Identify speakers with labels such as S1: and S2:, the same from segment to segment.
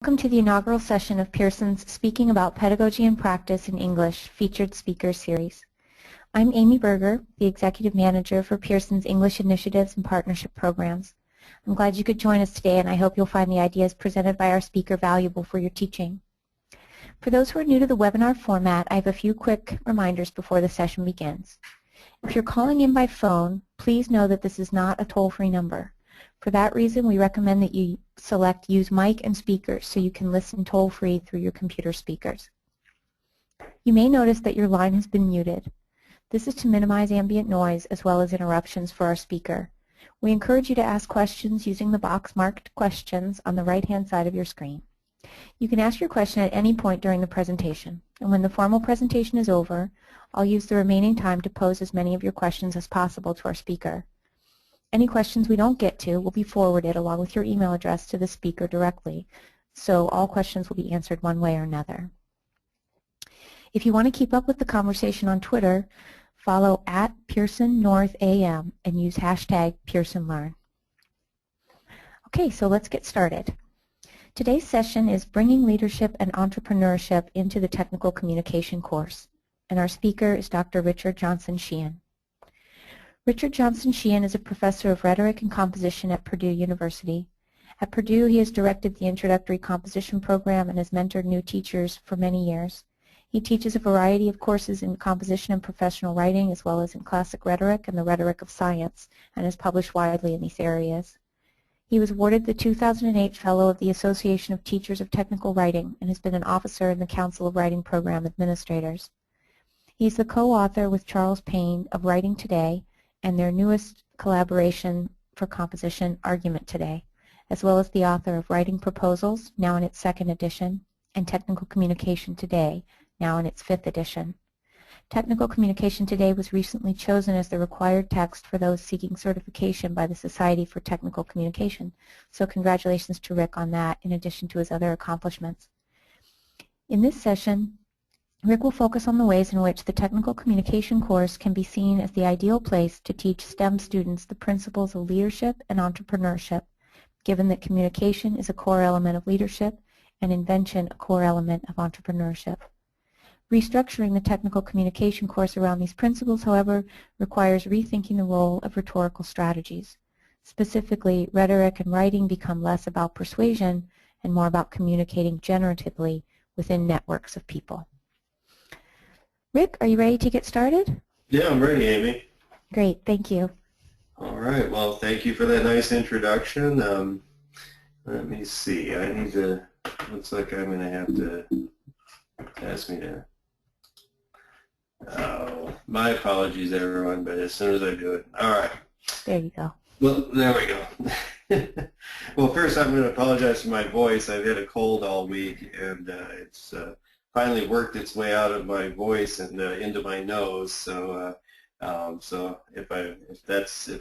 S1: Welcome to the inaugural session of Pearson's Speaking About Pedagogy and Practice in English Featured Speaker Series. I'm Amy Berger, the Executive Manager for Pearson's English Initiatives and Partnership Programs. I'm glad you could join us today, and I hope you'll find the ideas presented by our speaker valuable for your teaching. For those who are new to the webinar format, I have a few quick reminders before the session begins. If you're calling in by phone, please know that this is not a toll-free number. For that reason, we recommend that you select Use Mic and Speakers so you can listen toll-free through your computer speakers. You may notice that your line has been muted. This is to minimize ambient noise as well as interruptions for our speaker. We encourage you to ask questions using the box marked Questions on the right-hand side of your screen. You can ask your question at any point during the presentation, and when the formal presentation is over, I'll use the remaining time to pose as many of your questions as possible to our speaker. Any questions we don't get to will be forwarded along with your email address to the speaker directly, so all questions will be answered one way or another. If you want to keep up with the conversation on Twitter, follow @PearsonNorthAM and use hashtag PearsonLearn. Okay, so let's get started. Today's session is Bringing Leadership and Entrepreneurship into the Technical Communication course, and our speaker is Dr. Richard Johnson-Sheehan. Richard Johnson-Sheehan is a professor of rhetoric and composition at Purdue University. At Purdue, he has directed the introductory composition program and has mentored new teachers for many years. He teaches a variety of courses in composition and professional writing, as well as in classic rhetoric and the rhetoric of science, and has published widely in these areas. He was awarded the 2008 Fellow of the Association of Teachers of Technical Writing and has been an officer in the Council of Writing Program Administrators. He's the co-author with Charles Payne of Writing Today and their newest collaboration for composition, Argument Today, as well as the author of Writing Proposals, now in its 2nd edition, and Technical Communication Today, now in its 5th edition. Technical Communication Today was recently chosen as the required text for those seeking certification by the Society for Technical Communication, so congratulations to Rick on that, in addition to his other accomplishments. In this session, Rick will focus on the ways in which the Technical Communication course can be seen as the ideal place to teach STEM students the principles of leadership and entrepreneurship, given that communication is a core element of leadership and invention a core element of entrepreneurship. Restructuring the Technical Communication course around these principles, however, requires rethinking the role of rhetorical strategies. Specifically, rhetoric and writing become less about persuasion and more about communicating generatively within networks of people. Rick, are you ready to get started?
S2: Yeah, I'm ready, Amy.
S1: Great, thank you.
S2: All right, well, thank you for that nice introduction. Let me see. I need to, looks like I'm going to have to ask me to, oh, my apologies, everyone, but as soon as I do it. All right.
S1: There you go.
S2: Well, there we go. Well, first I'm going to apologize for my voice. I've had a cold all week, and it's finally worked its way out of my voice and into my nose. So, so if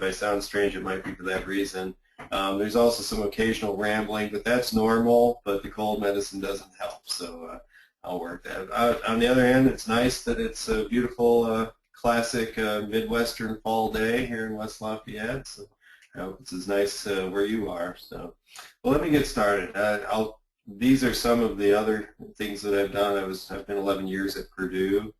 S2: I sound strange, it might be for that reason. There's also some occasional rambling, but that's normal. But the cold medicine doesn't help, so I'll work that out. On the other hand, it's nice that it's a beautiful, classic Midwestern fall day here in West Lafayette. So I hope it's as nice where you are. So, well, let me get started. These are some of the other things that I've done. I've been 11 years at Purdue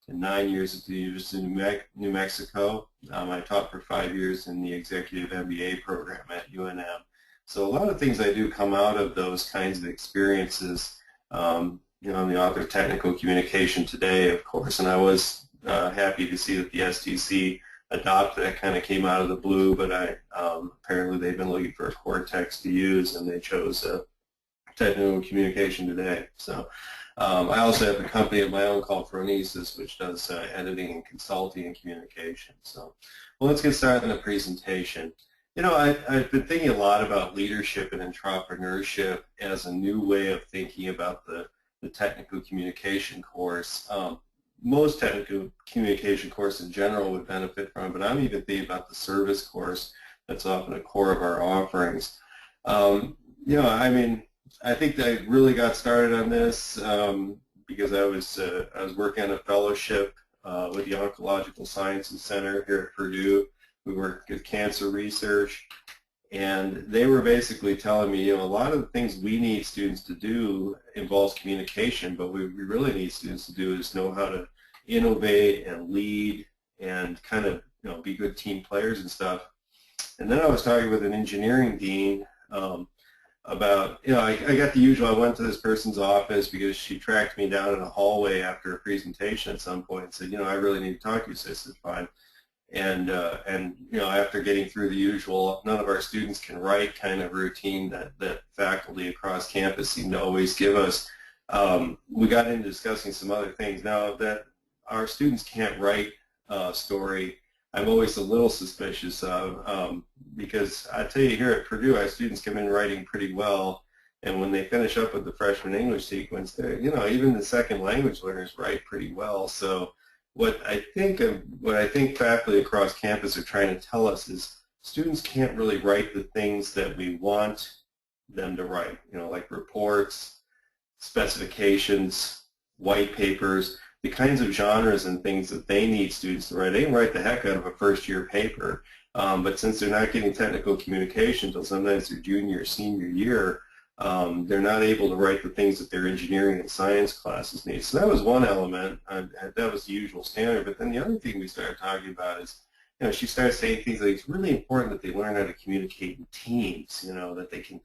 S2: and 9 years at the University of New Mexico. I taught for 5 years in the Executive MBA program at UNM. So a lot of things I do come out of those kinds of experiences. You know, I'm the author of Technical Communication Today, of course, and I was happy to see that the STC adopted that. Kind of came out of the blue, but apparently they've been looking for a core text to use, and they chose Technical Communication Today. So I also have a company of my own called Phronesis, which does editing and consulting and communication. So, well, let's get started on the presentation. You know, I've been thinking a lot about leadership and entrepreneurship as a new way of thinking about the Technical Communication course. Most Technical Communication course in general would benefit from it, but I'm even thinking about the service course that's often a core of our offerings. You know, I mean, I think that I really got started on this because I was working on a fellowship with the Oncological Sciences Center here at Purdue. We work with cancer research, And they were basically telling me, a lot of the things we need students to do involves communication, but we really need students to do is know how to innovate and lead and kind of, be good team players and stuff. And then I was talking with an engineering dean about, I got the usual, I went to this person's office because she tracked me down in a hallway after a presentation at some point and said, I really need to talk to you. So I said, fine. And after getting through the usual, none of our students can write kind of routine that faculty across campus seem to always give us, we got into discussing some other things. Now that our students can't write a story, I'm always a little suspicious of, because I tell you, here at Purdue, our students come in writing pretty well, and when they finish up with the freshman English sequence, they're, even the second language learners write pretty well. So what I think faculty across campus are trying to tell us is students can't really write the things that we want them to write, like reports, specifications, white papers, the kinds of genres and things that they need students to write. They can write the heck out of a first-year paper, but since they're not getting technical communication until sometimes their junior or senior year, they're not able to write the things that their engineering and science classes need. So that was one element. That was the usual standard. But then the other thing we started talking about is, she started saying things like it's really important that they learn how to communicate in teams, that they can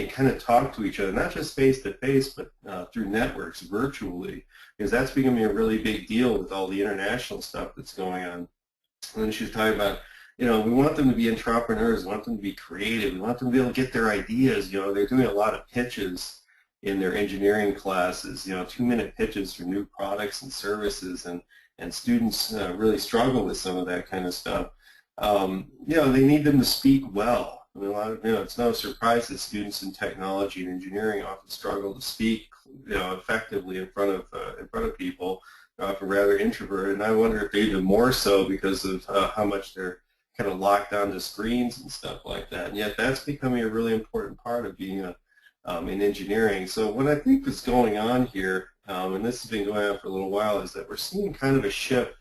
S2: kind of talk to each other, not just face-to-face, but through networks, virtually, because that's becoming a really big deal with all the international stuff that's going on. And then she was talking about, we want them to be entrepreneurs, we want them to be creative, we want them to be able to get their ideas. They're doing a lot of pitches in their engineering classes, 2-minute pitches for new products and services, and students really struggle with some of that kind of stuff. They need them to speak well. I mean, it's no surprise that students in technology and engineering often struggle to speak, effectively in front of people. They're often rather introverted, and I wonder if they're even more so because of how much they're kind of locked onto screens and stuff like that. And yet, that's becoming a really important part of being in engineering. So what I think is going on here, and this has been going on for a little while, is that we're seeing kind of a shift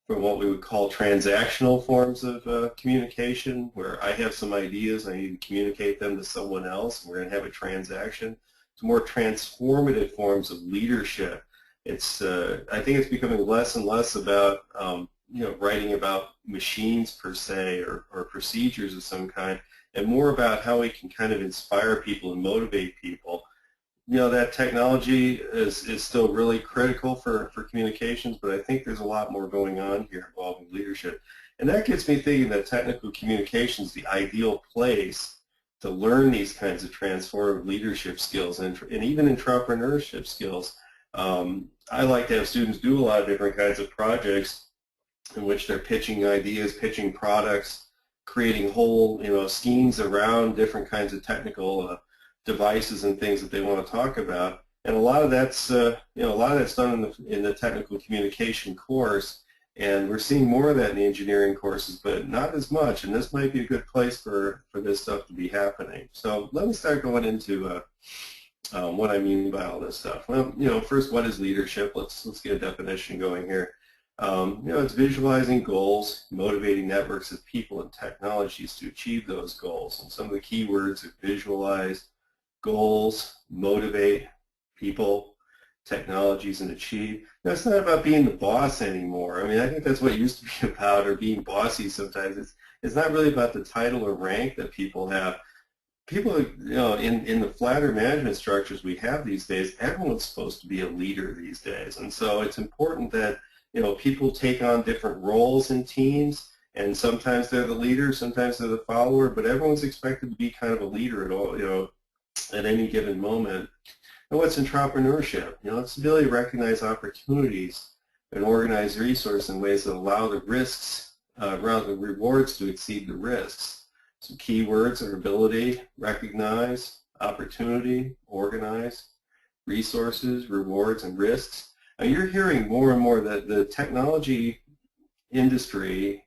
S2: from what we would call transactional forms of communication, where I have some ideas, I need to communicate them to someone else, and we're going to have a transaction, to more transformative forms of leadership. I think it's becoming less and less about writing about machines per se or procedures of some kind, and more about how we can kind of inspire people and motivate people. That technology is still really critical for communications, but I think there's a lot more going on here involving leadership. And that gets me thinking that technical communication is the ideal place to learn these kinds of transformative leadership skills and even entrepreneurship skills. I like to have students do a lot of different kinds of projects in which they're pitching ideas, pitching products, creating whole schemes around different kinds of technical devices and things that they want to talk about, and a lot of that's done in the technical communication course, and we're seeing more of that in the engineering courses, but not as much. And this might be a good place for this stuff to be happening. So let me start going into what I mean by all this stuff. Well, first, what is leadership? Let's get a definition going here. It's visualizing goals, motivating networks of people and technologies to achieve those goals. And some of the key words are visualize, goals, motivate, people, technologies, and achieve. Now, it's not about being the boss anymore. I mean, I think that's what it used to be about, or being bossy sometimes. It's not really about the title or rank that people have. People, in the flatter management structures we have these days, everyone's supposed to be a leader these days. And so it's important that, people take on different roles in teams, and sometimes they're the leader, sometimes they're the follower, but everyone's expected to be kind of a leader at all, at any given moment. And what's entrepreneurship? It's the ability to recognize opportunities and organize resources in ways that allow the risks, rather than rewards, to exceed the risks. Some key words are ability, recognize, opportunity, organize, resources, rewards, and risks. Now, you're hearing more and more that the technology industry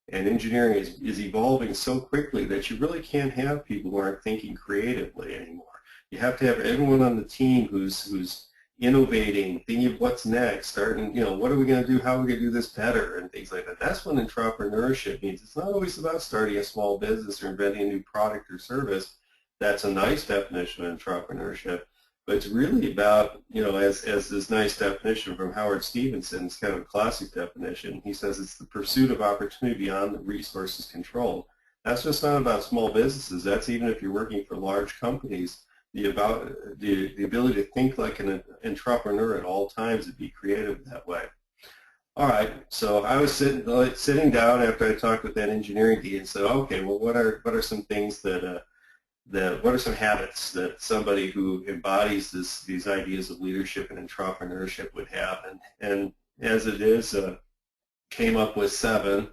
S2: and engineering is evolving so quickly that you really can't have people who aren't thinking creatively anymore. You have to have everyone on the team who's innovating, thinking of what's next, starting, what are we going to do, how are we going to do this better, and things like that. That's what entrepreneurship means. It's not always about starting a small business or inventing a new product or service. That's a nice definition of entrepreneurship. But it's really about, as this nice definition from Howard Stevenson, it's kind of a classic definition. He says it's the pursuit of opportunity beyond the resources controlled. That's just not about small businesses. That's even if you're working for large companies. The ability to think like an entrepreneur at all times and be creative that way. All right, so I was sitting down after I talked with that engineering dean and said, okay, well, what are some things what are some habits that somebody who embodies these ideas of leadership and entrepreneurship would have? And as it is, came up with 7.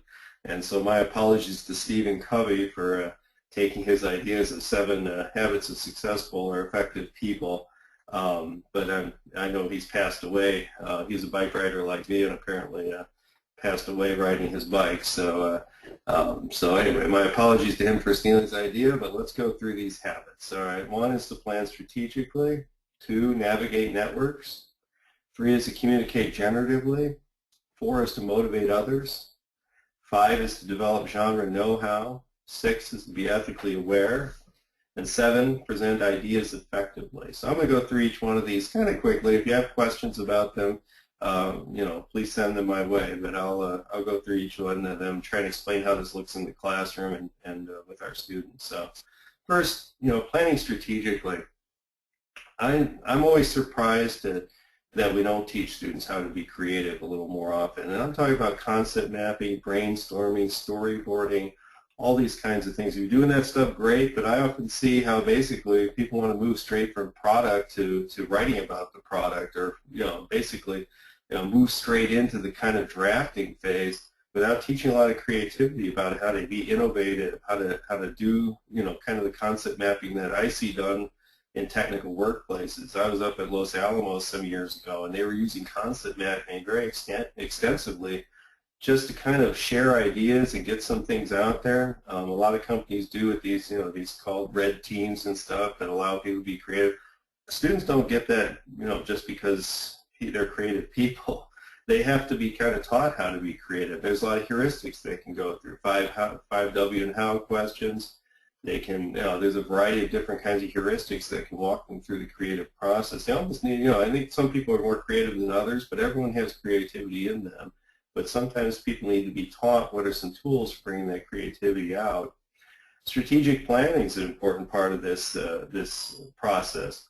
S2: And so my apologies to Stephen Covey for taking his ideas of 7 habits of successful or effective people. But I know he's passed away. He's a bike rider like me, and apparently passed away riding his bike. So anyway, my apologies to him for stealing his idea, but let's go through these habits. All right, 1 is to plan strategically. 2, navigate networks. 3 is to communicate generatively. 4 is to motivate others. 5 is to develop genre know-how. 6 is to be ethically aware. And 7, present ideas effectively. So I'm going to go through each one of these kind of quickly. If you have questions about them, please send them my way. But I'll go through each one of them, try to explain how this looks in the classroom and with our students. So first, planning strategically. I'm always surprised that we don't teach students how to be creative a little more often. And I'm talking about concept mapping, brainstorming, storyboarding, all these kinds of things. If you're doing that stuff, great, but I often see how basically people want to move straight from product to writing about the product, or basically move straight into the kind of drafting phase without teaching a lot of creativity about how to be innovative, how to do kind of the concept mapping that I see done in technical workplaces. I was up at Los Alamos some years ago, and they were using concept mapping very extensively just to kind of share ideas and get some things out there. A lot of companies do with these, these called red teams and stuff that allow people to be creative. Students don't get that, just because they're creative people. They have to be kind of taught how to be creative. There's a lot of heuristics they can go through. 5 W and how questions. They can, there's a variety of different kinds of heuristics that can walk them through the creative process. They almost need, I think some people are more creative than others, but everyone has creativity in them. But sometimes people need to be taught what are some tools for bringing that creativity out. Strategic planning is an important part of this process.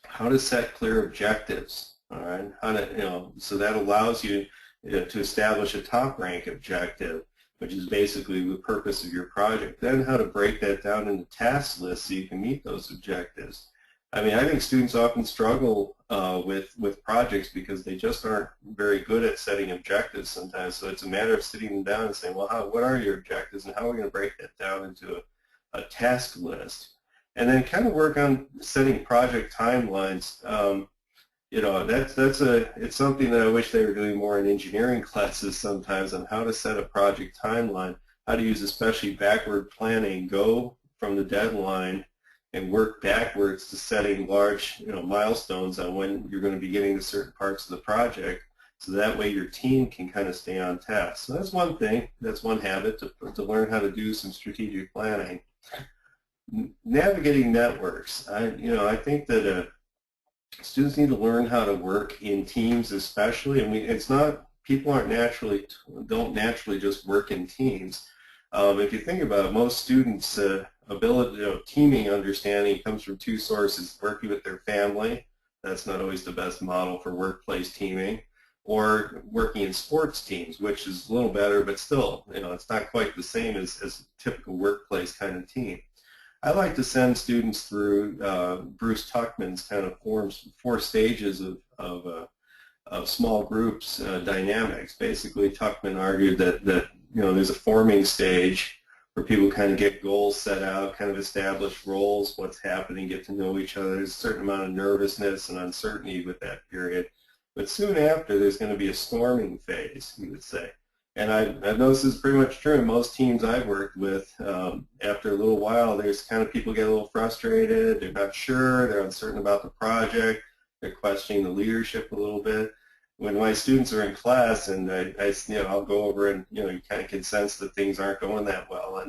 S2: How to set clear objectives, all right? How to, so that allows you to establish a top rank objective, which is basically the purpose of your project. Then how to break that down into task lists so you can meet those objectives. I mean, I think students often struggle with projects because they just aren't very good at setting objectives sometimes. So it's a matter of sitting them down and saying, well, what are your objectives, and how are we going to break that down into a task list? And then kind of work on setting project timelines. It's something that I wish they were doing more in engineering classes sometimes, on how to set a project timeline, how to use especially backward planning, go from the deadline and work backwards to setting large milestones on when you're going to be getting to certain parts of the project, so that way your team can kind of stay on task. So that's one thing, that's one habit, to learn how to do some strategic planning. Navigating networks. I think that students need to learn how to work in teams, especially. I mean, it's not, people don't naturally just work in teams. If you think about it, most students' ability, teaming understanding comes from 2 sources: working with their family. That's not always the best model for workplace teaming, or working in sports teams, which is a little better, but still, it's not quite the same as a typical workplace kind of team. I like to send students through Bruce Tuckman's kind of 4 stages of small groups dynamics. Basically, Tuckman argued that there's a forming stage where people kind of get goals set out, kind of establish roles, what's happening, get to know each other. There's a certain amount of nervousness and uncertainty with that period. But soon after, there's going to be a storming phase, you would say. And I've noticed this is pretty much true in most teams I've worked with. After a little while, there's kind of people get a little frustrated, they're not sure, they're uncertain about the project. they're questioning the leadership a little bit. When my students are in class and I'll go over and, you kind of can sense that things aren't going that well,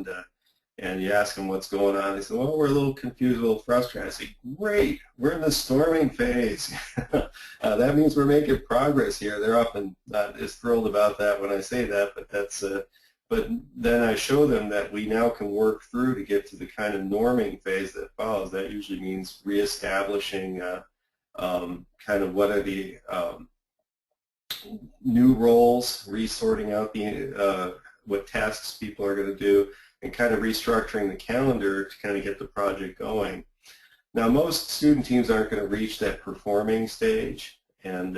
S2: and you ask them what's going on. They say, well, we're a little confused, a little frustrated. I say, great, we're in the storming phase. That means we're making progress here. They're often not as thrilled about that when I say that, but then I show them that we now can work through to get to the kind of norming phase that follows. That usually means reestablishing kind of what are the new roles, resorting out the what tasks people are going to do, and kind of restructuring the calendar to kind of get the project going. Now, most student teams aren't going to reach that performing stage, and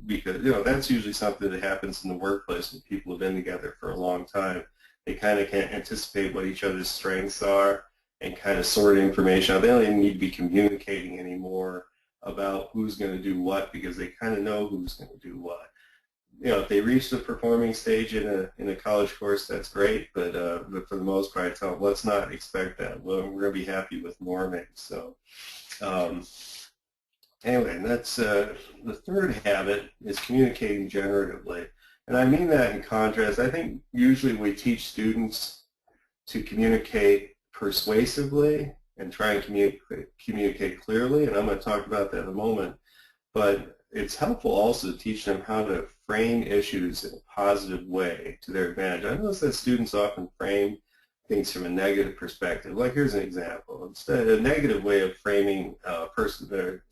S2: because that's usually something that happens in the workplace when people have been together for a long time. They kind of can't anticipate what each other's strengths are and kind of sort information out. They don't even need to be communicating anymore about who's going to do what because they kind of know who's going to do what. If they reach the performing stage in a college course, that's great. But for the most part, I tell them, let's not expect that. Well, we're going to be happy with norming. So anyway, that's the third habit is communicating generatively, and I mean that in contrast. I think usually we teach students to communicate persuasively and try and communicate clearly, and I'm going to talk about that in a moment. But it's helpful also to teach them how to frame issues in a positive way to their advantage. I notice that students often frame things from a negative perspective. Like, here's an example. Instead, a negative way of framing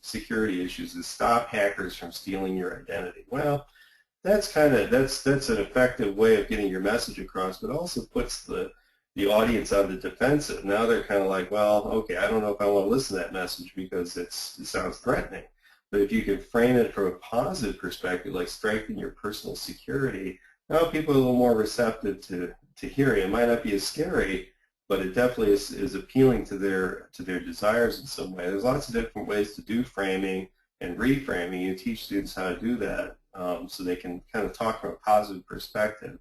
S2: security issues is stop hackers from stealing your identity. Well, that's an effective way of getting your message across, but also puts the audience on the defensive. Now they're kind of like, well, okay, I don't know if I want to listen to that message because it sounds threatening. But if you can frame it from a positive perspective, like strengthen your personal security, now people are a little more receptive to hearing. It might not be as scary, but it definitely is appealing to their desires in some way. There's lots of different ways to do framing and reframing. You teach students how to do that so they can kind of talk from a positive perspective.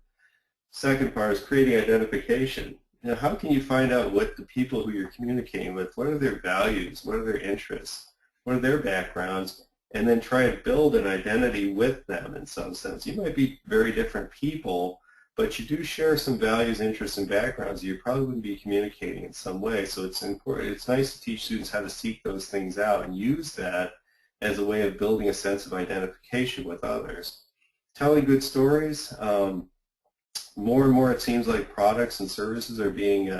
S2: Second part is creating identification. How can you find out what the people who you're communicating with, what are their values, what are their interests, what are their backgrounds, and then try to build an identity with them in some sense. You might be very different people, but you do share some values, interests, and backgrounds. You probably wouldn't be communicating in some way, so it's important. It's nice to teach students how to seek those things out and use that as a way of building a sense of identification with others. Telling good stories. More and more it seems like products and services are being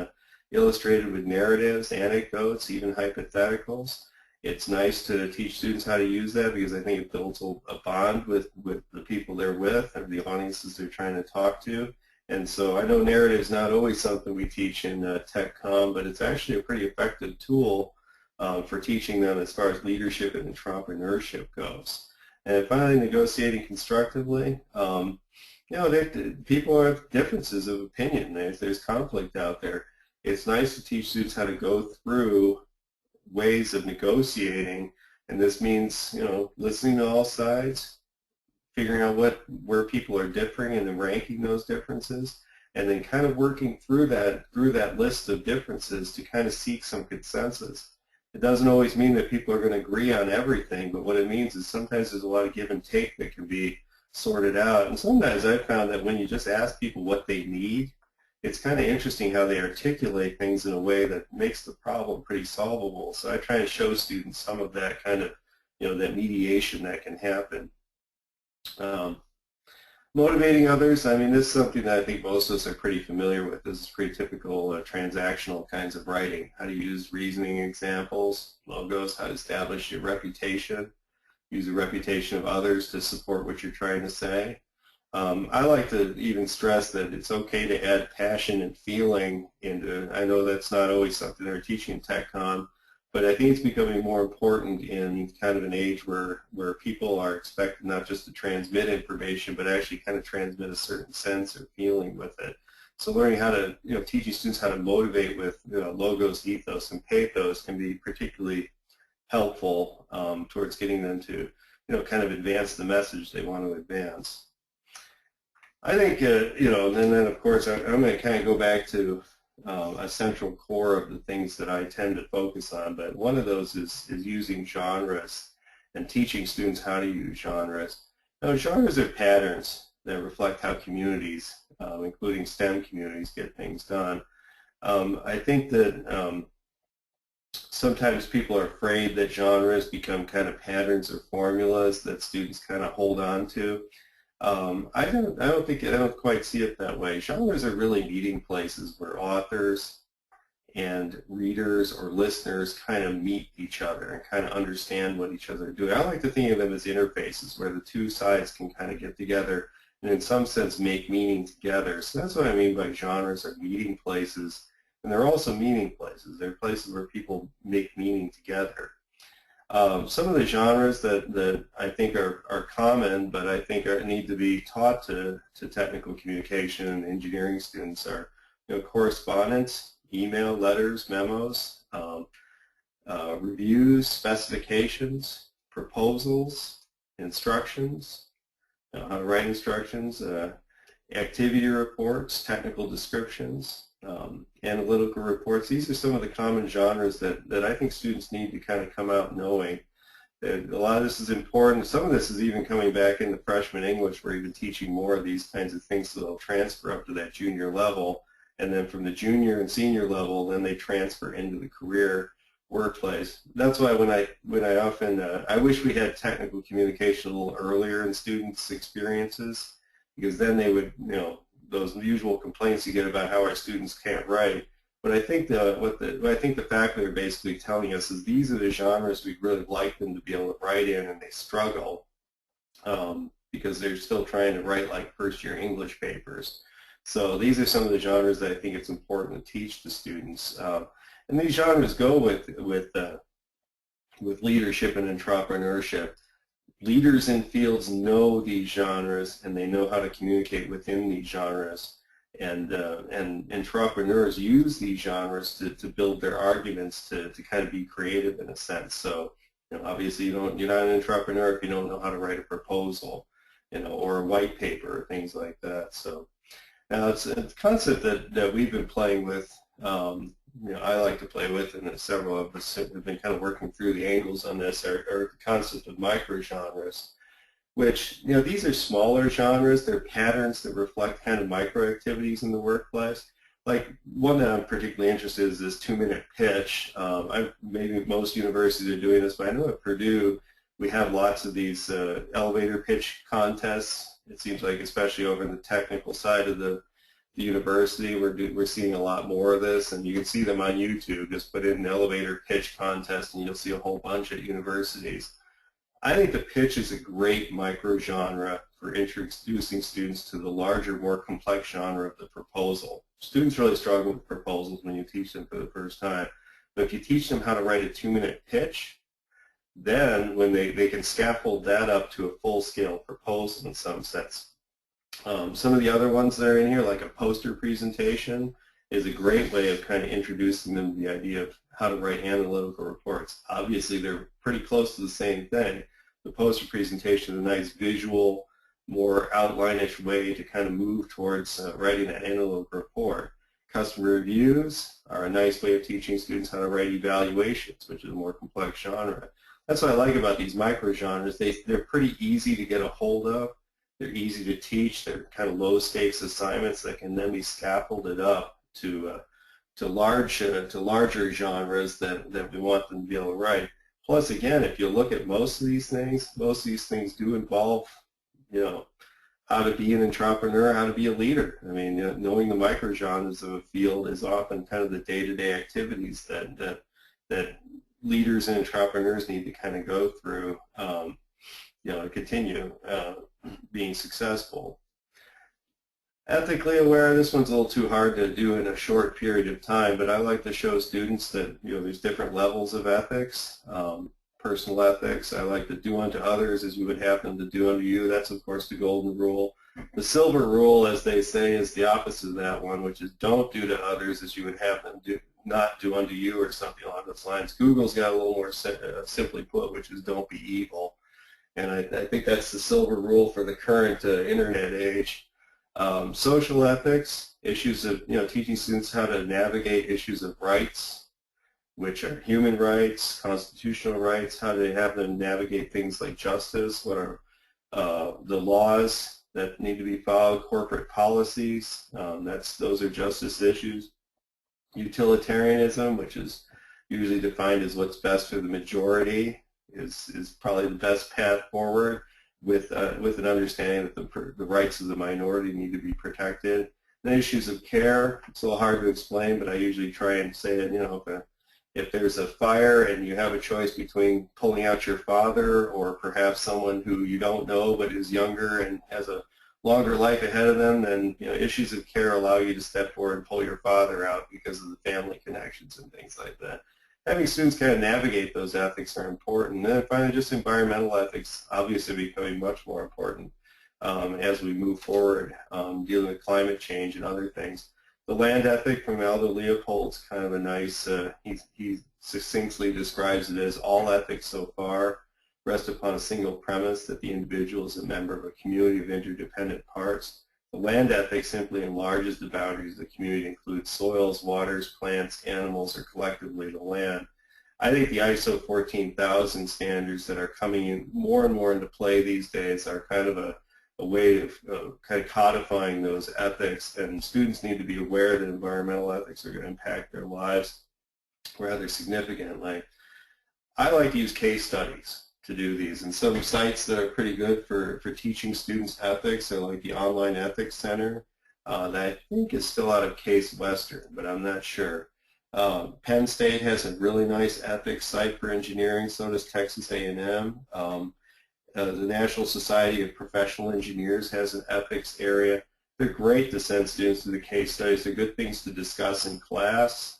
S2: illustrated with narratives, anecdotes, even hypotheticals. It's nice to teach students how to use that because I think it builds a bond with the people they're with or the audiences they're trying to talk to. And so I know narrative is not always something we teach in Tech Com, but it's actually a pretty effective tool for teaching them as far as leadership and entrepreneurship goes. And finally, negotiating constructively. People have differences of opinion. There's conflict out there. It's nice to teach students how to go through ways of negotiating, and this means listening to all sides, figuring out where people are differing and then ranking those differences, and then kind of working through that list of differences to kind of seek some consensus. It doesn't always mean that people are going to agree on everything, but what it means is sometimes there's a lot of give and take that can be sorted out. And sometimes I've found that when you just ask people what they need, it's kind of interesting how they articulate things in a way that makes the problem pretty solvable. So I try to show students some of that kind of, that mediation that can happen. Motivating others, I mean, this is something that I think most of us are pretty familiar with. This is pretty typical transactional kinds of writing. How to use reasoning examples, logos, how to establish your reputation, use the reputation of others to support what you're trying to say. I like to even stress that it's okay to add passion and feeling into, I know that's not always something they're teaching in TechCom, but I think it's becoming more important in kind of an age where people are expected not just to transmit information, but actually kind of transmit a certain sense or feeling with it. So learning how to, teaching students how to motivate with logos, ethos, and pathos can be particularly helpful towards getting them to, kind of advance the message they want to advance. I think, and then of course I'm going to kind of go back to a central core of the things that I tend to focus on, but one of those is using genres. and teaching students how to use genres. Now, genres are patterns that reflect how communities, including STEM communities, get things done. I think that sometimes people are afraid that genres become kind of patterns or formulas that students kind of hold on to. I don't quite see it that way. Genres are really meeting places where authors and readers or listeners kind of meet each other and kind of understand what each other are doing. I like to think of them as interfaces where the two sides can kind of get together and in some sense make meaning together. So that's what I mean by genres are meeting places, and they're also meaning places. They're places where people make meaning together. Some of the genres that I think are common, but I think need to be taught to technical communication and engineering students are, correspondence, email, letters, memos, reviews, specifications, proposals, instructions, how to write instructions, activity reports, technical descriptions, analytical reports. These are some of the common genres that I think students need to kind of come out knowing. That a lot of this is important. Some of this is even coming back into freshman English. We're even teaching more of these kinds of things so they'll transfer up to that junior level. And then from the junior and senior level, then they transfer into the career workplace. That's why when I often, I wish we had technical communication a little earlier in students' experiences, because then they would, those usual complaints you get about how our students can't write. But I think what I think the faculty are basically telling us is these are the genres we'd really like them to be able to write in, and they struggle because they're still trying to write like first-year English papers. So these are some of the genres that I think it's important to teach the students. And these genres go with leadership and entrepreneurship. Leaders in fields know these genres, and they know how to communicate within these genres. And entrepreneurs use these genres to build their arguments, to kind of be creative in a sense. So, obviously you're not an entrepreneur if you don't know how to write a proposal, or a white paper or things like that. So now it's a concept that we've been playing with. I like to play with, and several of us have been kind of working through the angles on this, are the concept of microgenres, which, these are smaller genres. They're patterns that reflect kind of micro activities in the workplace. Like one that I'm particularly interested in is this 2-minute pitch. Maybe most universities are doing this, but I know at Purdue we have lots of these elevator pitch contests. It seems like, especially over in the technical side of the university, we're seeing a lot more of this, and you can see them on YouTube. Just put in an elevator pitch contest, and you'll see a whole bunch at universities. I think the pitch is a great microgenre for introducing students to the larger, more complex genre of the proposal. Students really struggle with proposals when you teach them for the first time, but if you teach them how to write a 2-minute pitch, then when they can scaffold that up to a full-scale proposal in some sense. Some of the other ones that are in here, like a poster presentation, is a great way of kind of introducing them to the idea of how to write analytical reports. Obviously, they're pretty close to the same thing. The poster presentation is a nice visual, more outline-ish way to kind of move towards writing an analytical report. Customer reviews are a nice way of teaching students how to write evaluations, which is a more complex genre. That's what I like about these microgenres. They're pretty easy to get a hold of. They're easy to teach. They're kind of low-stakes assignments that can then be scaffolded up to larger genres that we want them to be able to write. Plus, again, if you look at most of these things do involve, how to be an entrepreneur, how to be a leader. I mean, knowing the microgenres of a field is often kind of the day-to-day activities that leaders and entrepreneurs need to kind of go through, to continue being successful. Ethically aware, this one's a little too hard to do in a short period of time, but I like to show students that there's different levels of ethics. Personal ethics, I like to do unto others as you would have them to do unto you. That's, of course, the golden rule. The silver rule, as they say, is the opposite of that one, which is don't do to others as you would have them not do unto you, or something along those lines. Google's got a little more simply put, which is don't be evil. And I think that's the silver rule for the current internet age. Social ethics, issues of teaching students how to navigate issues of rights, which are human rights, constitutional rights, how do they have them navigate things like justice, what are the laws that need to be followed, corporate policies, those are justice issues. Utilitarianism, which is usually defined as what's best for the majority, is probably the best path forward, with an understanding that the rights of the minority need to be protected. The issues of care, it's a little hard to explain, but I usually try and say that, if there's a fire and you have a choice between pulling out your father or perhaps someone who you don't know but is younger and has a longer life ahead of them, then issues of care allow you to step forward and pull your father out because of the family connections and things like that. Having students kind of navigate those ethics are important. And then finally, just environmental ethics obviously becoming much more important as we move forward, dealing with climate change and other things. The land ethic from Aldo Leopold's kind of a nice, he succinctly describes it as all ethics so far rest upon a single premise that the individual is a member of a community of interdependent parts. The land ethic simply enlarges the boundaries of the community, includes soils, waters, plants, animals, or collectively the land. I think the ISO 14000 standards that are coming in more and more into play these days are kind of a way of kind of codifying those ethics, and students need to be aware that environmental ethics are going to impact their lives rather significantly. I like to use case studies to do these, and some sites that are pretty good for teaching students ethics are like the Online Ethics Center that I think is still out of Case Western, but I'm not sure. Penn State has a really nice ethics site for engineering, so does Texas A&M. The National Society of Professional Engineers has an ethics area. They're great to send students to the case studies. They're good things to discuss in class,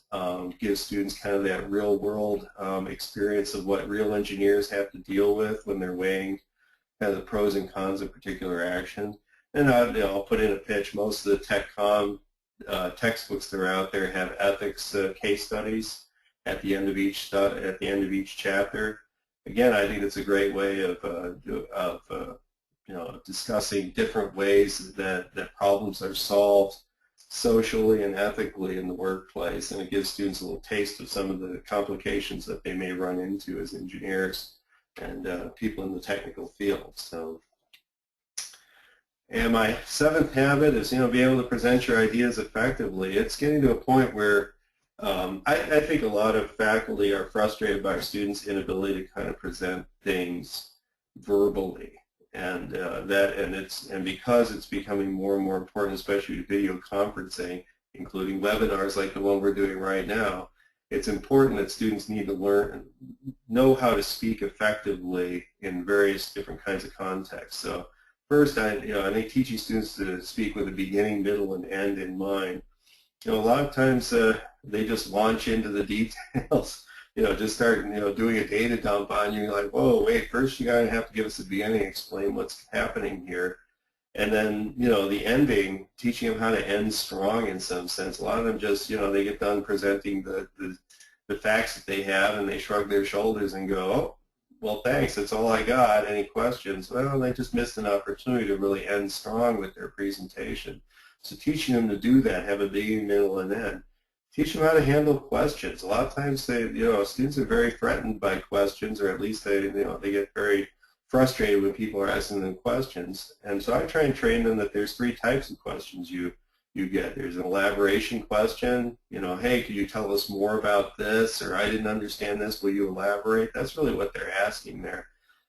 S2: give students kind of that real-world experience of what real engineers have to deal with when they're weighing kind of the pros and cons of particular actions. And I'll put in a pitch. Most of the TechCom textbooks that are out there have ethics case studies at the end of each chapter. Again, I think it's a great way of discussing different ways that problems are solved socially and ethically in the workplace, and it gives students a little taste of some of the complications that they may run into as engineers and people in the technical field. So, and my seventh habit is be able to present your ideas effectively. It's getting to a point where I think a lot of faculty are frustrated by our students' inability to kind of present things verbally, and because it's becoming more and more important, especially with video conferencing, including webinars like the one we're doing right now. It's important that students need to know how to speak effectively in various different kinds of contexts. So first, I think teaching students to speak with a beginning, middle, and end in mind. A lot of times they just launch into the details, just start, doing a data dump on you. You're like, whoa, wait, first you gotta have to give us the beginning, explain what's happening here. And then, the ending, teaching them how to end strong in some sense. A lot of them just, they get done presenting the facts that they have and they shrug their shoulders and go, oh, well, thanks, that's all I got. Any questions? Well, they just missed an opportunity to really end strong with their presentation. So teaching them to do that, have a beginning, middle, and end. Teach them how to handle questions. A lot of times, students are very threatened by questions, or at least they get very frustrated when people are asking them questions. And so I try and train them that there's three types of questions you get. There's an elaboration question. Hey, could you tell us more about this? Or I didn't understand this. Will you elaborate? That's really what they're asking there.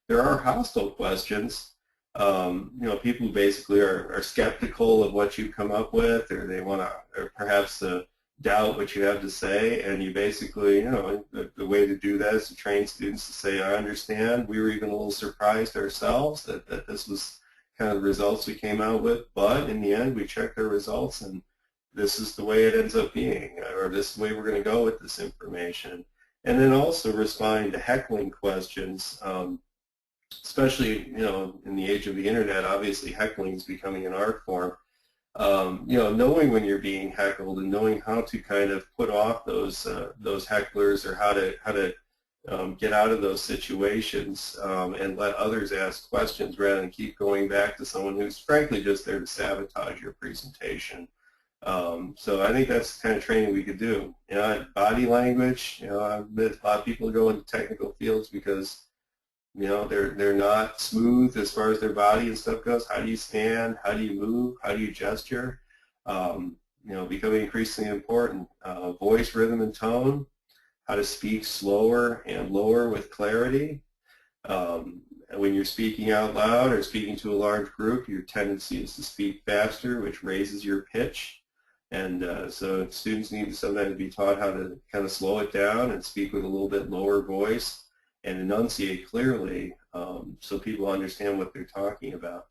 S2: There are hostile questions. People who basically are skeptical of what you come up with, or they want to, or perhaps doubt what you have to say, and you basically, the way to do that is to train students to say, I understand, we were even a little surprised ourselves that this was kind of the results we came out with, but in the end we checked our results and this is the way it ends up being, or this is the way we're going to go with this information. And then also responding to heckling questions. Especially, in the age of the internet, obviously heckling is becoming an art form. Knowing when you're being heckled and knowing how to kind of put off those hecklers, or how to get out of those situations and let others ask questions rather than keep going back to someone who's frankly just there to sabotage your presentation. So I think that's the kind of training we could do. You know, body language. You know, a lot of people go into technical fields because you know they're not smooth as far as their body and stuff goes. How do you stand? How do you move? How do you gesture? You know, becoming increasingly important. Voice, rhythm, and tone. How to speak slower and lower with clarity. When you're speaking out loud or speaking to a large group, your tendency is to speak faster, which raises your pitch. And so students need to sometimes be taught how to kind of slow it down and speak with a little bit lower voice and enunciate clearly so people understand what they're talking about.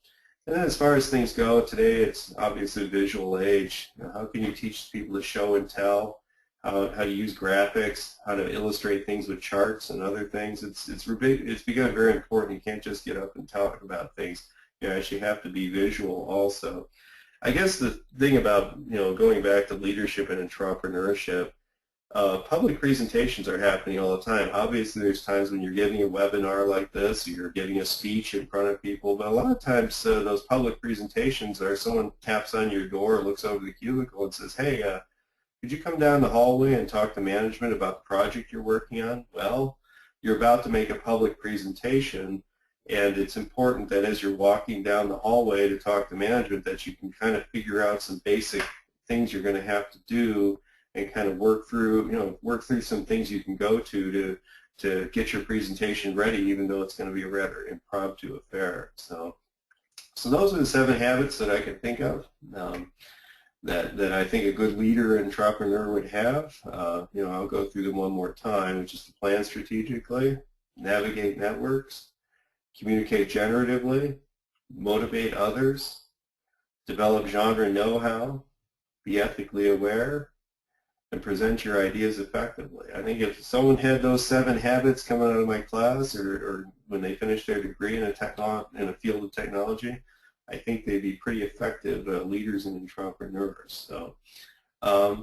S2: And then as far as things go, today it's obviously a visual age. You know, how can you teach people to show and tell, how to use graphics, how to illustrate things with charts and other things? It's become very important. You can't just get up and talk about things. You actually have to be visual also. I guess the thing about, you know, going back to leadership and entrepreneurship, public presentations are happening all the time. Obviously, there's times when you're giving a webinar like this, or you're giving a speech in front of people, but a lot of times those public presentations are someone taps on your door, looks over the cubicle and says, hey, could you come down the hallway and talk to management about the project you're working on? Well, you're about to make a public presentation, and it's important that as you're walking down the hallway to talk to management that you can kind of figure out some basic things you're going to have to do and kind of work through some things you can go to get your presentation ready, even though it's going to be a rather impromptu affair. So those are the 7 habits that I can think of that I think a good leader and entrepreneur would have. You know, I'll go through them one more time, which is to plan strategically, navigate networks, communicate generatively, motivate others, develop genre know-how, be ethically aware, and present your ideas effectively. I think if someone had those 7 habits coming out of my class or when they finish their degree in a field of technology, I think they'd be pretty effective leaders and entrepreneurs. So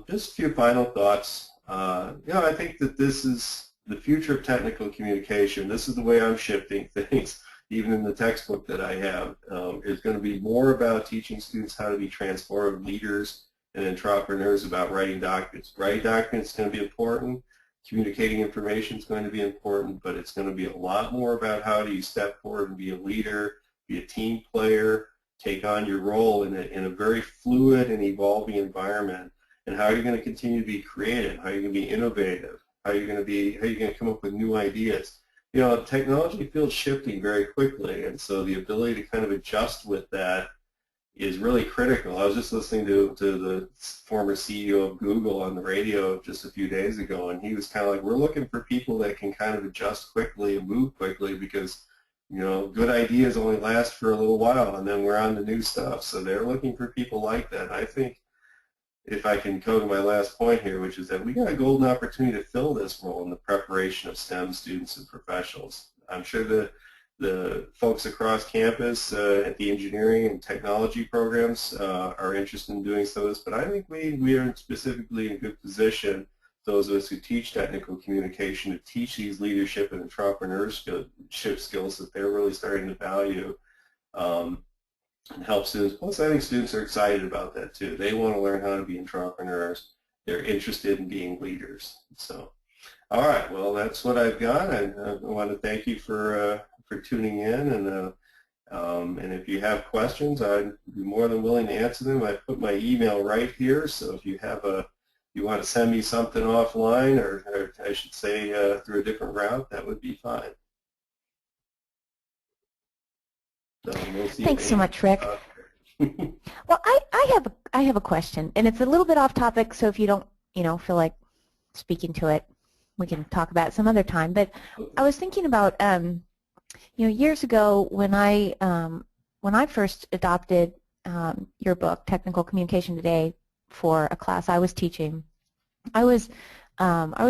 S2: just a few final thoughts. You know, I think that this is the future of technical communication. This is the way I'm shifting things, even in the textbook that I have. It's going to be more about teaching students how to be transformative leaders and entrepreneurs about writing documents. Writing documents is going to be important. Communicating information is going to be important, but it's going to be a lot more about how do you step forward and be a leader, be a team player, take on your role in a very fluid and evolving environment, and how are you going to continue to be creative, how are you going to be innovative, how are you going to come up with new ideas. You know, technology feels shifting very quickly, and so the ability to kind of adjust with that is really critical. I was just listening to the former CEO of Google on the radio just a few days ago, and he was kind of like, we're looking for people that can kind of adjust quickly and move quickly because, you know, good ideas only last for a little while, and then we're on to new stuff. So they're looking for people like that. I think if I can go to my last point here, which is that we got a golden opportunity to fill this role in the preparation of STEM students and professionals. I'm sure the folks across campus at the engineering and technology programs are interested in doing some of this, but I think we are specifically in a good position, those of us who teach technical communication, to teach these leadership and entrepreneurship skills that they're really starting to value and help students. Plus, I think students are excited about that too. They want to learn how to be entrepreneurs. They're interested in being leaders. So, all right, well, that's what I've got. I want to thank you for tuning in, and if you have questions, I'd be more than willing to answer them. I put my email right here, so if you have you want to send me something offline, or I should say through a different route, that would be fine. So we'll see.
S1: Thanks so much, Rick. Well, I have a question, and it's a little bit off topic, so if you don't feel like speaking to it, we can talk about it some other time. But I was thinking about years ago when I first adopted your book, Technical Communication Today, for a class I was teaching, I was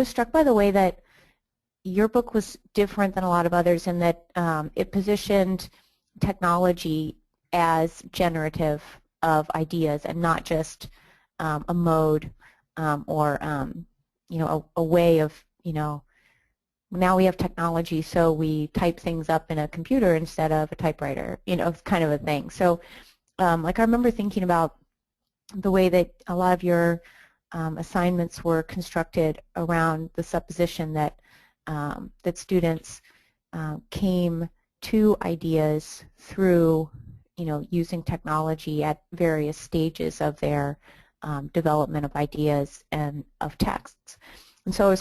S1: struck by the way that your book was different than a lot of others in that it positioned technology as generative of ideas and not just a mode or a way of now we have technology, so we type things up in a computer instead of a typewriter, it's kind of a thing. So like I remember thinking about the way that a lot of your assignments were constructed around the supposition that that students came to ideas through, using technology at various stages of their development of ideas and of texts. And so I was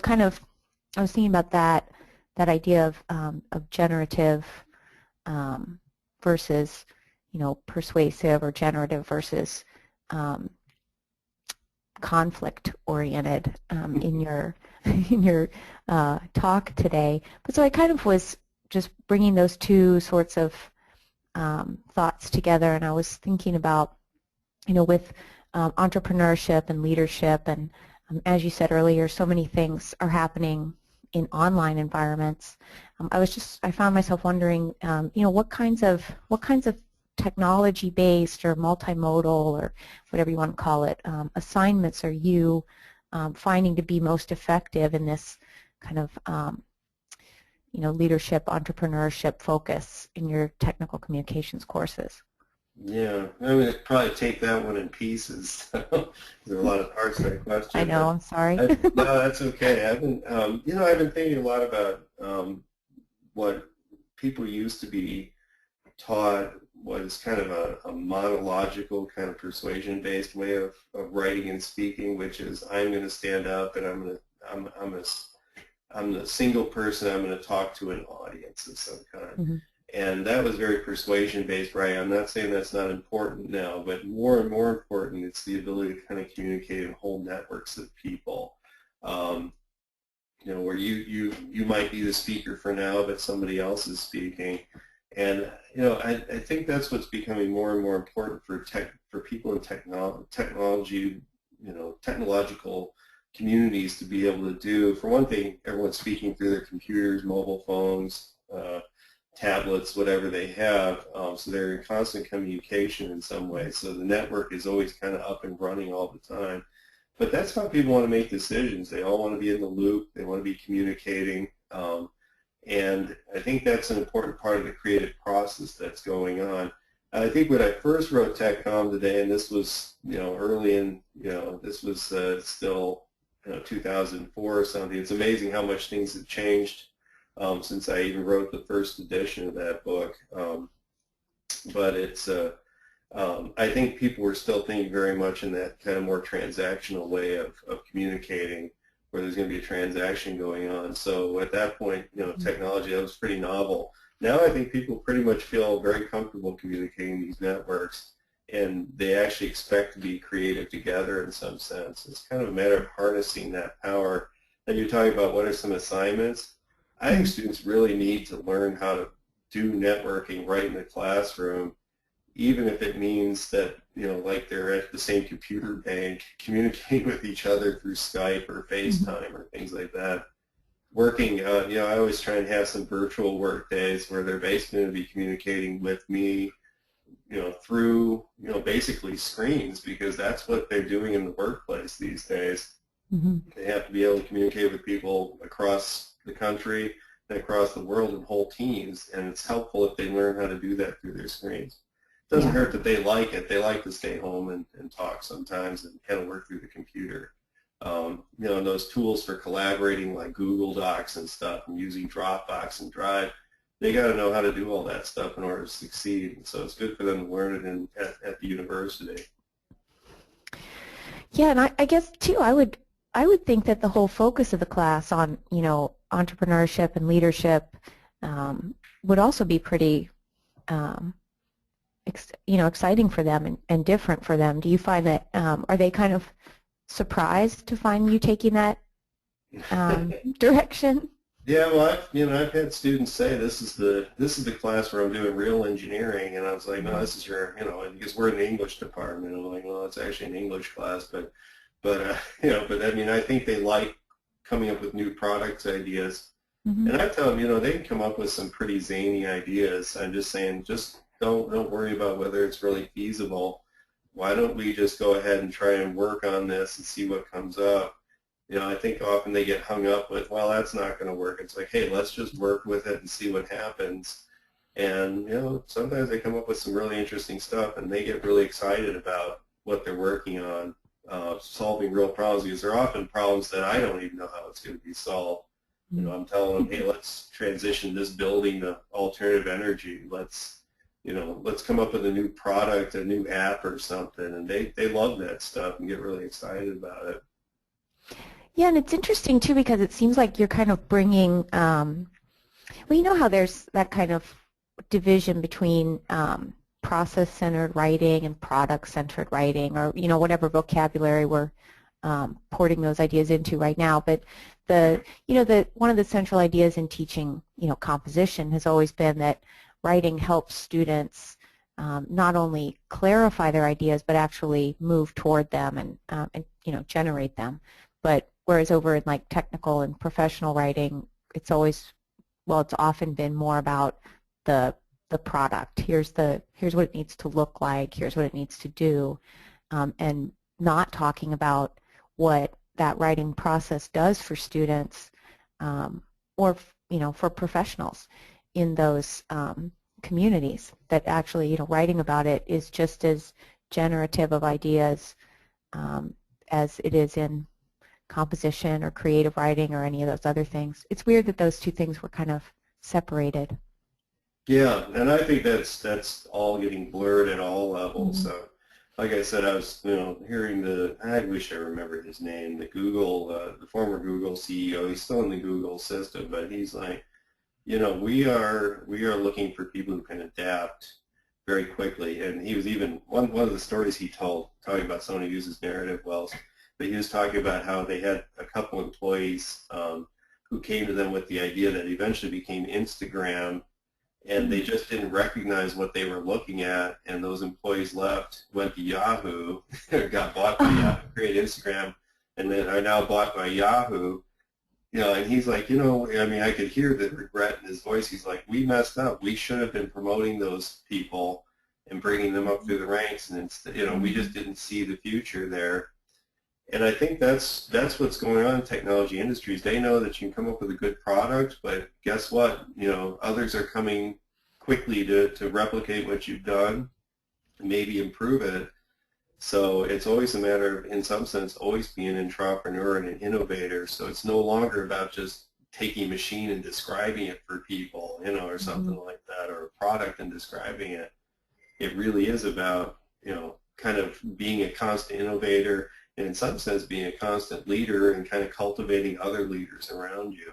S1: thinking about that idea of generative versus, persuasive, or generative versus conflict-oriented in your talk today. But so I kind of was just bringing those two sorts of thoughts together, and I was thinking about, with entrepreneurship and leadership, and as you said earlier, so many things are happening in online environments. I found myself wondering, what kinds of technology-based or multimodal, or whatever you want to call it, assignments are you finding to be most effective in this kind of leadership, entrepreneurship focus in your technical communications courses?
S2: Yeah, I'm going to probably take that one in pieces. There are a lot of parts to that question.
S1: I know, I'm sorry.
S2: No, that's okay. I've been thinking a lot about what people used to be taught was kind of a monological, kind of persuasion-based way of writing and speaking, which is I'm going to stand up and I'm the single person. I'm going to talk to an audience of some kind. Mm-hmm. And that was very persuasion-based, right? I'm not saying that's not important now, but more and more important, it's the ability to kind of communicate in whole networks of people. Where you might be the speaker for now, but somebody else is speaking. And I think that's what's becoming more and more important for people in technology, technological communities to be able to do. For one thing, everyone's speaking through their computers, mobile phones, tablets, whatever they have, so they're in constant communication in some way. So the network is always kind of up and running all the time. But that's how people want to make decisions. They all want to be in the loop. They want to be communicating. And I think that's an important part of the creative process that's going on. I think when I first wrote TechCom today, and this was, early in, this was still, 2004 or something, it's amazing how much things have changed since I even wrote the first edition of that book. But it's, I think people were still thinking very much in that kind of more transactional way of communicating, where there's going to be a transaction going on. So at that point, technology, that was pretty novel. Now I think people pretty much feel very comfortable communicating these networks, and they actually expect to be creative together in some sense. It's kind of a matter of harnessing that power. And you're talking about what are some assignments. I think students really need to learn how to do networking right in the classroom, even if it means that, like they're at the same computer bank, communicating with each other through Skype or FaceTime or things like that. Working, I always try and have some virtual work days where they're basically going to be communicating with me, through, basically screens, because that's what they're doing in the workplace these days. Mm-hmm. They have to be able to communicate with people across the country and across the world in whole teams, and it's helpful if they learn how to do that through their screens. It doesn't hurt that they like it. They like to stay home and talk sometimes and kind of work through the computer. And those tools for collaborating like Google Docs and stuff, and using Dropbox and Drive, they got to know how to do all that stuff in order to succeed. And so it's good for them to learn it at the university.
S1: Yeah, and I guess too, I would think that the whole focus of the class on, entrepreneurship and leadership would also be pretty, exciting for them and different for them. Do you find that, are they kind of surprised to find you taking that direction?
S2: Yeah, well, I've had students say this is the class where I'm doing real engineering, and I was like, no, this is your, because we're in the English department. And I'm like, well, it's actually an English class, but I think they like coming up with new product ideas. Mm-hmm. And I tell them, they can come up with some pretty zany ideas. I'm just saying, just don't worry about whether it's really feasible. Why don't we just go ahead and try and work on this and see what comes up? I think often they get hung up with, well, that's not going to work. It's like, hey, let's just work with it and see what happens. And, sometimes they come up with some really interesting stuff, and they get really excited about, what they're working on, solving real problems, because they're often problems that I don't even know how it's going to be solved. You know, I'm telling them, hey, let's transition this building to alternative energy. Let's come up with a new product, a new app or something, and they love that stuff and get really excited about it.
S1: Yeah, and it's interesting too because it seems like you're kind of bringing, well, you know how there's that kind of division between process-centered writing and product-centered writing, or whatever vocabulary we're porting those ideas into right now. But one of the central ideas in teaching composition has always been that writing helps students not only clarify their ideas but actually move toward them and generate them. But whereas over in like technical and professional writing, it's often been more about the product. Here's what it needs to look like. Here's what it needs to do, and not talking about what that writing process does for students, or for professionals in those communities. That actually, writing about it is just as generative of ideas as it is in composition or creative writing or any of those other things. It's weird that those two things were kind of separated.
S2: Yeah, and I think that's all getting blurred at all levels.
S1: Mm-hmm.
S2: So, like I said, I was hearing I wish I remembered his name, the former Google CEO. He's still in the Google system, but he's like, we are looking for people who can adapt very quickly. And he was even one of the stories he told, talking about someone who uses narrative well, but he was talking about how they had a couple employees who came to them with the idea that eventually became Instagram, and they just didn't recognize what they were looking at, and those employees left, went to Yahoo, got bought by Yahoo, created Instagram, and then are now bought by Yahoo. And he's like, I could hear the regret in his voice. He's like, we messed up. We should have been promoting those people and bringing them up through the ranks, and instead, we just didn't see the future there. And I think that's what's going on in technology industries. They know that you can come up with a good product, but guess what? Others are coming quickly to replicate what you've done, maybe improve it. So it's always a matter of, in some sense, always being an entrepreneur and an innovator. So it's no longer about just taking a machine and describing it for people, or something like that, or a product and describing it. It really is about, kind of being a constant innovator, and in some sense being a constant leader and kind of cultivating other leaders around you.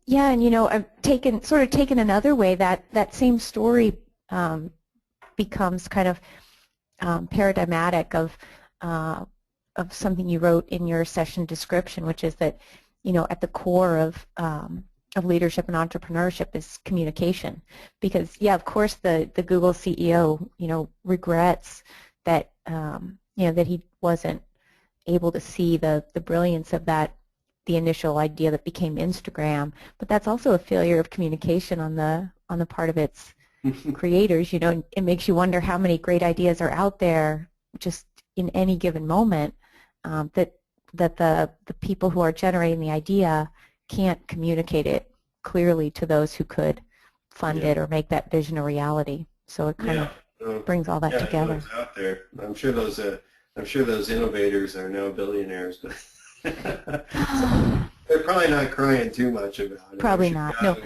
S1: Yeah, and I've taken another way that same story becomes kind of paradigmatic of something you wrote in your session description, which is that at the core of leadership and entrepreneurship is communication. Because of course the Google CEO regrets that that he wasn't able to see the brilliance of the initial idea that became Instagram, but that's also a failure of communication on the part of its creators. It makes you wonder how many great ideas are out there just in any given moment that the people who are generating the idea can't communicate it clearly to those who could fund it or make that vision a reality. So it kind of brings all that together.
S2: It's out there. I'm sure those innovators are now billionaires, but so they're probably not crying too much about it.
S1: Probably not. No,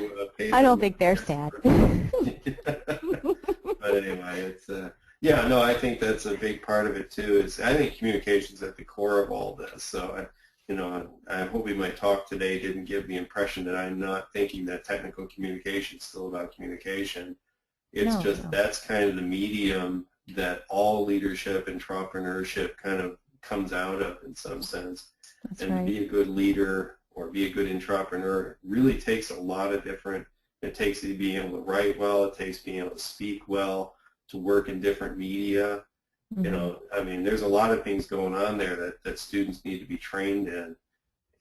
S1: I don't think they're sad.
S2: But anyway, it's I think that's a big part of it too. I think communication's at the core of all this. So I hope my talk today didn't give the impression that I'm not thinking that technical communication is still about communication. It's that's kind of the medium that all leadership, entrepreneurship kind of comes out of in some sense. That's right. Be a good leader or be a good entrepreneur really takes a lot of different, it takes you being able to write well, it takes being able to speak well, to work in different media. Mm-hmm. There's a lot of things going on there that students need to be trained in.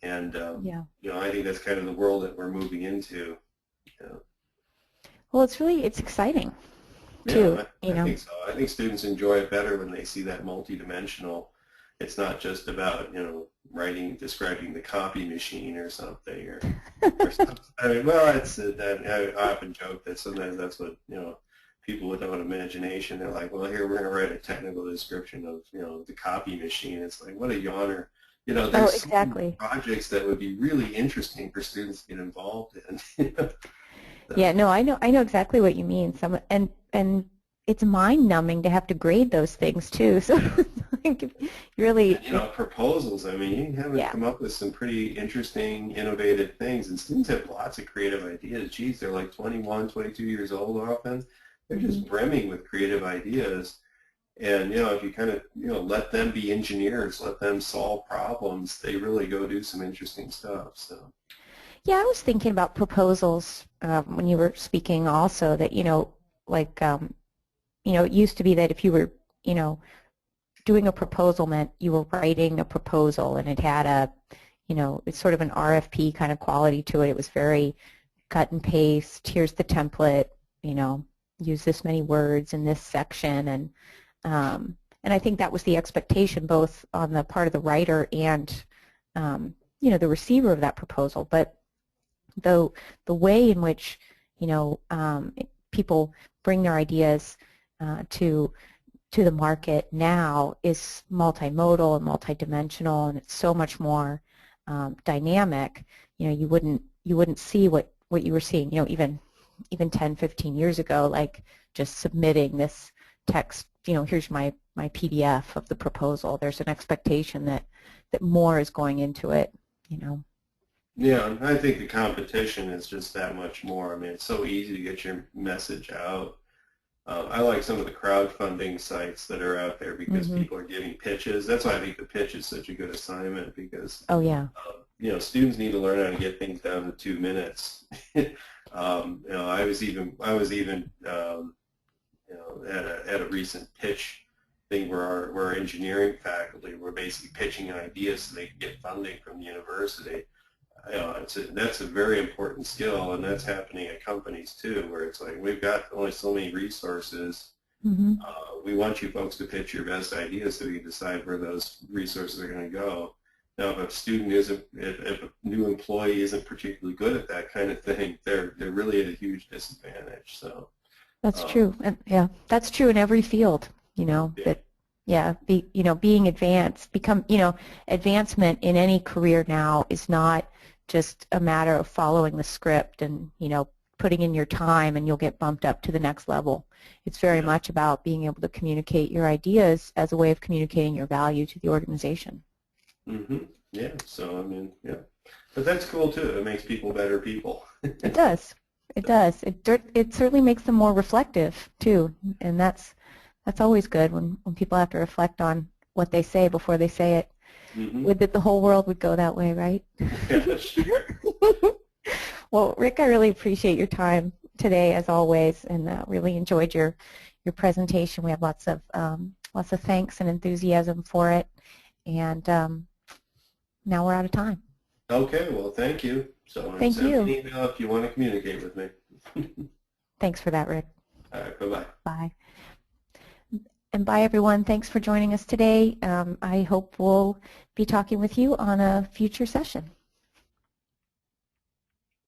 S2: And, I think that's kind of the world that we're moving into.
S1: Well, it's exciting, too.
S2: I think so. I think students enjoy it better when they see that multidimensional. It's not just about, describing the copy machine or something. Or something. I often joke that sometimes that's what, people without imagination. They're like, well, here we're going to write a technical description of, the copy machine. It's like, what a yawner.
S1: Oh,
S2: There's so many
S1: exactly.
S2: projects that would be really interesting for students to get involved in.
S1: Yeah, no, I know exactly what you mean. And it's mind-numbing to have to grade those things too. So like, you really,
S2: Proposals. I mean, you have
S1: yeah.
S2: come up with some pretty interesting, innovative things, and students have lots of creative ideas. Geez, they're like 21, 22 years old often. They're just brimming with creative ideas. And, if you kind of, let them be engineers, let them solve problems, they really go do some interesting stuff. So.
S1: Yeah, I was thinking about proposals when you were speaking also that, like, it used to be that if you were, doing a proposal meant you were writing a proposal and it had a, it's sort of an RFP kind of quality to it. It was very cut and paste. Here's the template, use this many words in this section. And I think that was the expectation both on the part of the writer and, the receiver of that proposal. But the way in which, people bring their ideas to the market now is multimodal and multidimensional, and it's so much more dynamic. You wouldn't see what you were seeing, even 10, 15 years ago, like just submitting this text, here's my PDF of the proposal. There's an expectation that more is going into it,
S2: Yeah, I think the competition is just that much more. I mean, it's so easy to get your message out. I like some of the crowdfunding sites that are out there because people are giving pitches. That's why I think the pitch is such a good assignment because,
S1: oh yeah,
S2: students need to learn how to get things down to 2 minutes. I was even at a recent pitch thing where our engineering faculty were basically pitching ideas so they could get funding from the university. That's a very important skill, and that's happening at companies too, where it's like we've got only so many resources. We want you folks to pitch your best ideas so you decide where those resources are going to go. Now, if a new employee isn't particularly good at that kind of thing, they're really at a huge disadvantage. So
S1: that's true, and that's true in every field. Being advanced, advancement in any career now is not just a matter of following the script and, putting in your time and you'll get bumped up to the next level. It's very much about being able to communicate your ideas as a way of communicating your value to the organization.
S2: Yeah, so I mean, yeah. But that's cool too. It makes people better people.
S1: It does. It does. It certainly makes them more reflective too, and that's always good when people have to reflect on what they say before they say it. Would that the whole world would go that way, right?
S2: Yeah, sure.
S1: Well, Rick, I really appreciate your time today, as always, and really enjoyed your presentation. We have lots of thanks and enthusiasm for it, and now we're out of time.
S2: Okay, well, thank you. So
S1: thank
S2: send
S1: you.
S2: me an email if you want to communicate with me.
S1: Thanks for that, Rick.
S2: All right, bye-bye.
S1: Bye. And bye, everyone. Thanks for joining us today. I hope we'll be talking with you on a future session.